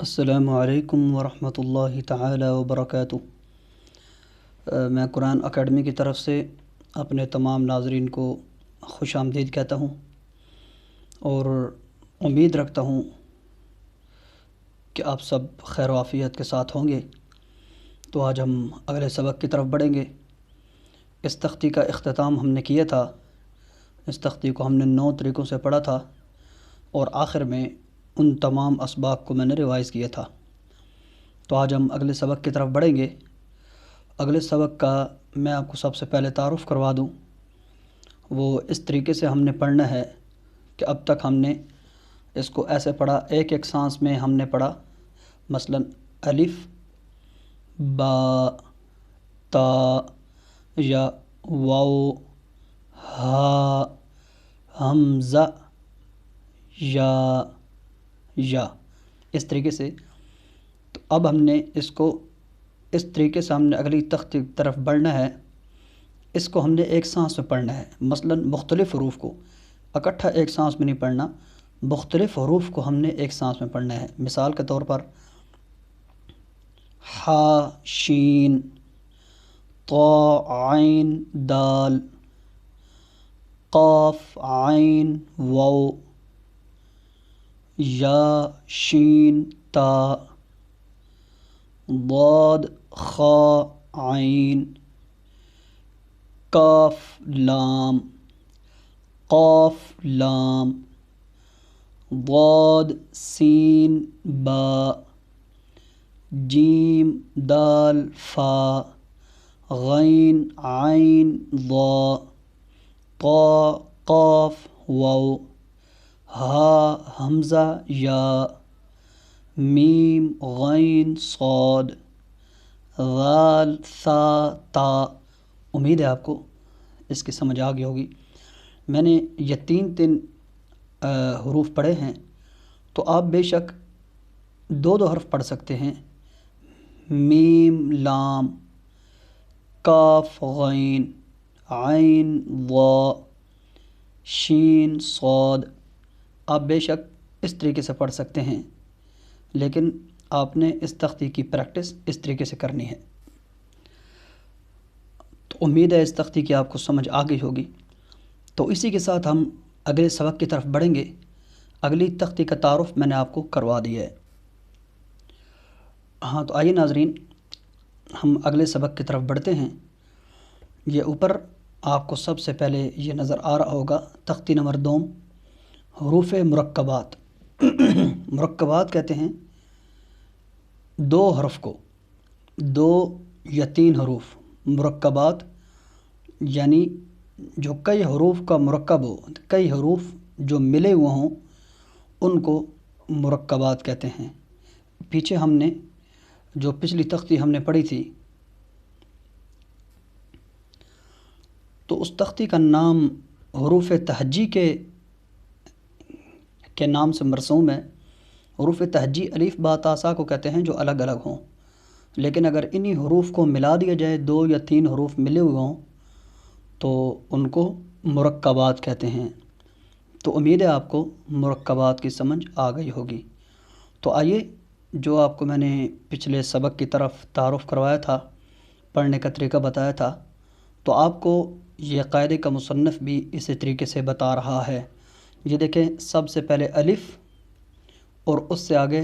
السلام علیکم ورحمۃ اللہ تعالی وبرکاتہ۔ میں قرآن اکیڈمی کی طرف سے اپنے تمام ناظرین کو خوش آمدید کہتا ہوں اور امید رکھتا ہوں کہ آپ سب خیر و عافیت کے ساتھ ہوں گے۔ تو آج ہم اگلے سبق کی طرف بڑھیں گے۔ اس تختی کا اختتام ہم نے کیا تھا۔ اس تختی کو ہم نے 9 طریقوں سے پڑھا تھا اور آخر میں ان تمام اسباق کو میں نے ریوائز کیا تھا۔ تو آج ہم اگلے سبق کی طرف بڑھیں گے۔ اگلے سبق کا میں آپ کو سب سے پہلے تعارف کروا دوں۔ وہ اس طریقے سے ہم نے پڑھنا ہے کہ اب تک ہم نے اس کو ایسے پڑھا، ایک ایک سانس میں ہم نے پڑھا۔ مثلا الف، با، تا یا واو، ہا، حمزہ، یا اس طریقے سے۔ تو اب ہم نے اس کو اس طریقے سے ہم نے اگلی تختی کی طرف بڑھنا ہے۔ اس کو ہم نے ایک سانس میں پڑھنا ہے۔ مثلا مختلف حروف کو اکٹھا ایک سانس میں نہیں پڑھنا، مختلف حروف کو ہم نے ایک سانس میں پڑھنا ہے۔ مثال کے طور پر ح، شین، طا، عین، دال، قاف، عین، واو، یا، شین، تا، ضاد، خا، عین، کاف، لام، قاف، لام، ضاد، سین، با، جیم، دال، فا، غین، عین، ضا، طا، قاف، واو، ہا، حمزہ، یا، میم، غین، صاد، غال، ثا، تا۔ امید ہے آپ کو اس کی سمجھ آ گئی ہوگی۔ میں نے یہ تین حروف پڑھے ہیں، تو آپ بے شک 2 حرف پڑھ سکتے ہیں۔ میم، لام، کاف، غین، عین، ضا، شین، صاد۔ آپ بے شک اس طریقے سے پڑھ سکتے ہیں، لیکن آپ نے اس تختی کی پریکٹس اس طریقے سے کرنی ہے۔ تو امید ہے اس تختی کی آپ کو سمجھ آ گئی ہوگی۔ تو اسی کے ساتھ ہم اگلے سبق کی طرف بڑھیں گے۔ اگلی تختی کا تعارف میں نے آپ کو کروا دیا ہے۔ ہاں، تو آئیے ناظرین، ہم اگلے سبق کی طرف بڑھتے ہیں۔ یہ اوپر آپ کو سب سے پہلے یہ نظر آ رہا ہوگا، تختی نمبر 2، حروف مرکبات۔ مرکبات کہتے ہیں 2 حرف کو، 2 یا 3 حروف مرکبات، یعنی جو کئی حروف کا مرکب ہو، کئی حروف جو ملے ہوئے ہوں، ان کو مرکبات کہتے ہیں۔ پیچھے ہم نے جو پچھلی تختی ہم نے پڑھی تھی، تو اس تختی کا نام حروف تہجی کے نام سے مرسوم ہے۔ حروف تہجی الف، با، تا، سا کو کہتے ہیں جو الگ الگ ہوں، لیکن اگر انہی حروف کو ملا دیا جائے، 2 یا 3 حروف ملے ہوئے ہوں، تو ان کو مرکبات کہتے ہیں۔ تو امید ہے آپ کو مرکبات کی سمجھ آ گئی ہوگی۔ تو آئیے، جو آپ کو میں نے پچھلے سبق کی طرف تعارف کروایا تھا، پڑھنے کا طریقہ بتایا تھا، تو آپ کو یہ قاعدے کا مصنف بھی اسی طریقے سے بتا رہا ہے۔ یہ دیکھیں، سب سے پہلے الف اور اس سے آگے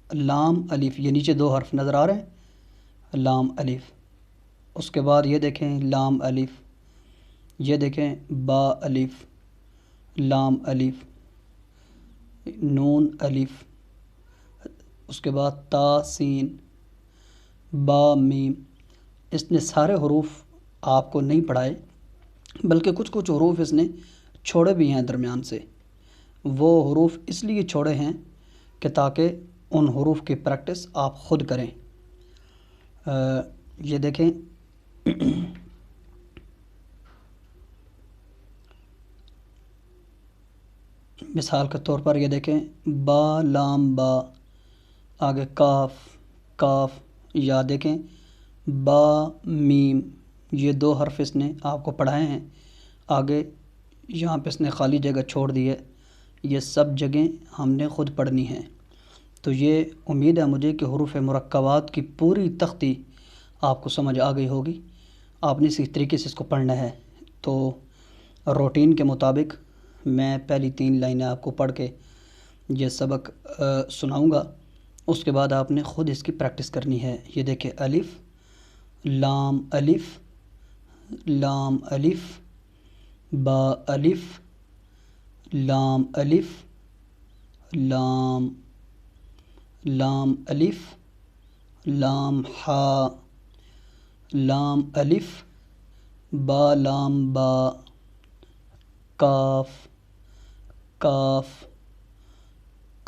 لام، الف، یہ نیچے 2 حرف نظر آ رہے ہیں، لام، الف۔ اس کے بعد یہ دیکھیں لام، الف، یہ دیکھیں با، الف، لام، الف، نون، الف، اس کے بعد تا، سین، با، میم۔ اس نے سارے حروف آپ کو نہیں پڑھائے، بلکہ کچھ حروف اس نے چھوڑے بھی ہیں درمیان سے۔ وہ حروف اس لیے چھوڑے ہیں کہ تاکہ ان حروف کی پریکٹس آپ خود کریں۔ یہ دیکھیں مثال کے طور پر یہ دیکھیں با، لام، با، آگے کاف، کاف، یا دیکھیں با، میم، یہ 2 حرف اس نے آپ کو پڑھائے ہیں۔ آگے یہاں پہ اس نے خالی جگہ چھوڑ دی ہے۔ یہ سب جگہیں ہم نے خود پڑھنی ہیں۔ تو یہ امید ہے مجھے کہ حروف مرکبات کی پوری تختی آپ کو سمجھ آ گئی ہوگی۔ آپ نے اسی طریقے سے اس کو پڑھنا ہے۔ تو روٹین کے مطابق میں پہلی 3 لائنیں آپ کو پڑھ کے یہ سبق سناؤں گا، اس کے بعد آپ نے خود اس کی پریکٹس کرنی ہے۔ یہ دیکھیں، الف لام الف لام الف با الف لام الف لام لام الف لام حا لام الف با لام با کاف کاف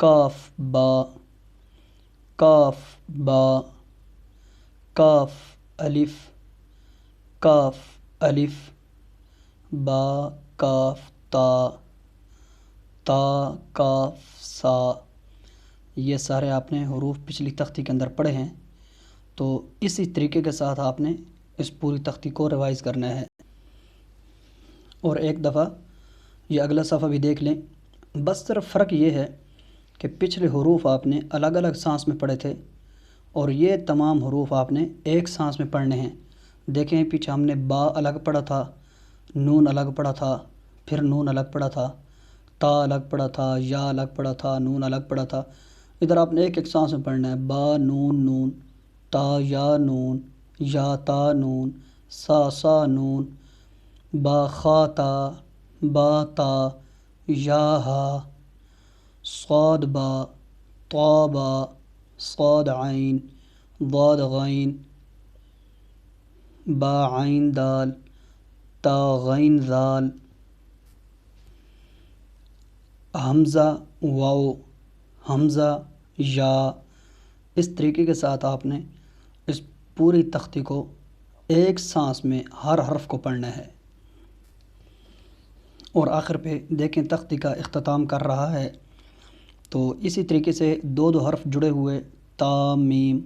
کاف با کاف با کاف الف کاف الف با کاف تا تا کاف سا۔ یہ سارے آپ نے حروف پچھلی تختی کے اندر پڑھے ہیں، تو اسی طریقے کے ساتھ آپ نے اس پوری تختی کو ریوائز کرنا ہے۔ اور ایک دفعہ یہ اگلا صفحہ بھی دیکھ لیں۔ بس صرف فرق یہ ہے کہ پچھلے حروف آپ نے الگ الگ سانس میں پڑھے تھے، اور یہ تمام حروف آپ نے ایک سانس میں پڑھنے ہیں۔ دیکھیں، پیچھے ہم نے با الگ پڑھا تھا، نون الگ پڑھا تھا، پھر نون الگ پڑھا تھا، تا الگ پڑھا تھا، یا الگ پڑھا تھا، نون الگ پڑھا تھا۔ ادھر آپ نے ایک ایک سانس میں پڑھنا ہے۔ با نون نون، تا یا نون، یا تا نون، سا سا نون، با خا تا، با تا، یا ہا، صاد با، طا با، صاد عین، ضاد غین، با عین دال، تا غین ذال، حمزہ واو، حمزہ یا۔ اس طریقے کے ساتھ آپ نے اس پوری تختی کو ایک سانس میں ہر حرف کو پڑھنا ہے۔ اور آخر پہ دیکھیں تختی کا اختتام کر رہا ہے، تو اسی طریقے سے 2 حرف جڑے ہوئے، تا میم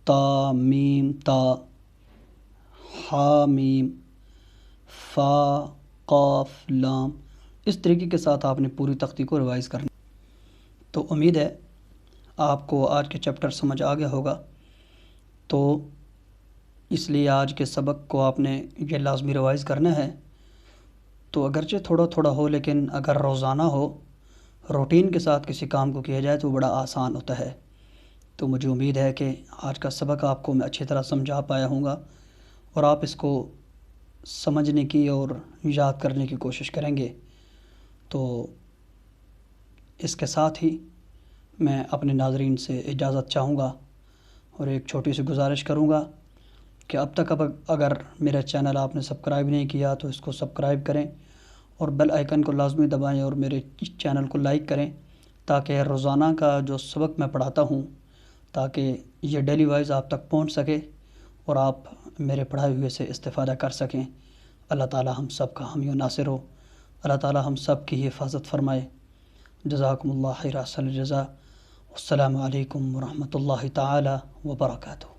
تا، حا میم، فا قاف لام۔ اس طریقے کے ساتھ آپ نے پوری تختی کو ریوائز کرنا۔ تو امید ہے آپ کو آج کے چیپٹر سمجھ آ گیا ہوگا، تو اس لیے آج کے سبق کو آپ نے یہ لازمی ریوائز کرنا ہے۔ تو اگرچہ تھوڑا تھوڑا ہو، لیکن اگر روزانہ ہو، روٹین کے ساتھ کسی کام کو کیا جائے تو بڑا آسان ہوتا ہے۔ تو مجھے امید ہے کہ آج کا سبق آپ کو میں اچھی طرح سمجھا پایا ہوں گا، اور آپ اس کو سمجھنے کی اور یاد کرنے کی کوشش کریں گے۔ تو اس کے ساتھ ہی میں اپنے ناظرین سے اجازت چاہوں گا، اور ایک چھوٹی سی گزارش کروں گا کہ اب تک اگر میرا چینل آپ نے سبسکرائب نہیں کیا تو اس کو سبسکرائب کریں، اور بیل آئیکن کو لازمی دبائیں، اور میرے چینل کو لائک کریں، تاکہ روزانہ کا جو سبق میں پڑھاتا ہوں تاکہ یہ ڈیلی وائز آپ تک پہنچ سکے، اور آپ میرے پڑھائے ہوئے سے استفادہ کر سکیں۔ اللہ تعالی ہم سب کا حامی و ناصر ہو، اللہ تعالی ہم سب کی حفاظت فرمائے۔ جزاکم اللہ خیر احسن الجزاء، السلام علیکم ورحمۃ اللہ تعالی وبرکاتہ۔